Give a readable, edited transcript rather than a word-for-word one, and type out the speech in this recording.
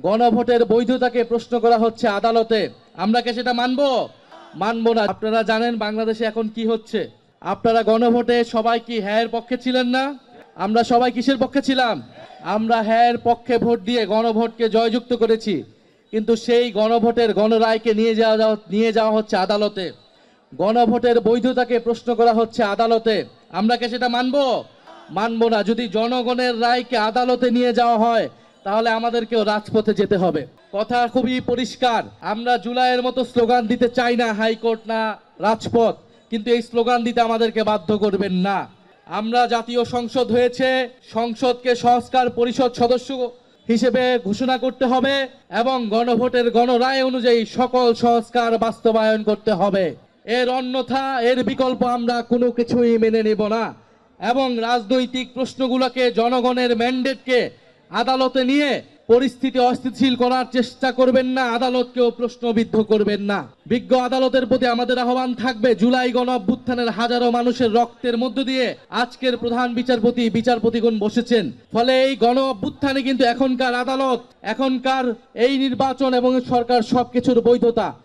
গণভোটের বৈধতাকে প্রশ্ন করা হচ্ছে আদালতে। আমরা কি সেটা মানবো না। আপনারা জানেন বাংলাদেশে এখন কি হচ্ছে। আপনারা গণভোটে সবাই কি হ্যাঁ এর পক্ষে ছিলেন না? আমরা সবাই কিসের পক্ষে ছিলাম? আমরা হ্যাঁ এর পক্ষে ভোট দিয়ে গণভোটকে জয়যুক্ত করেছি। কিন্তু সেই গণভোটের গণরায়কে নিয়ে যাওয়া হচ্ছে আদালতে। গণভোটের বৈধতাকে প্রশ্ন করা হচ্ছে আদালতে। আমরা কি সেটা মানবো না। যদি জনগণের রায়কে আদালতে নিয়ে যাওয়া হয় তাহলে আমাদেরকেও রাজপথে যেতে হবে। কথা খুবই পরিষ্কার। আমরা জুলাইয়ের মতো স্লোগান দিতে চাই না, হাইকোর্ট না রাজপথ, কিন্তু এই স্লোগান দিতে আমাদেরকে বাধ্য করবেন না। আমরা জাতীয় সংসদ হয়েছে, সংসদকে সংস্কার পরিষদ সদস্য হিসেবে ঘোষণা করতে হবে এবং গণভোটের গণরায় অনুযায়ী সকল সংস্কার বাস্তবায়ন করতে হবে। এর অন্যথা, এর বিকল্প আমরা কোনো কিছুই মেনে নেব না। এবং রাজনৈতিক প্রশ্নগুলোকে, জনগণের ম্যান্ডেটকে আদালতে নিয়ে পরিস্থিতি অস্থিতিশীল করার চেষ্টা করবেন না, আদালতকেও প্রশ্নবিদ্ধ করবেন না। বিজ্ঞ আদালতের প্রতি আমাদের আহ্বান থাকবে, জুলাই গণ অভ্যুত্থানের হাজারো মানুষের রক্তের মধ্য দিয়ে আজকের প্রধান বিচারপতিগণ বসেছেন। ফলে এই গণ অভ্যুত্থানে কিন্তু এখনকার আদালত, এখনকার এই নির্বাচন এবং সরকার সবকিছুর বৈধতা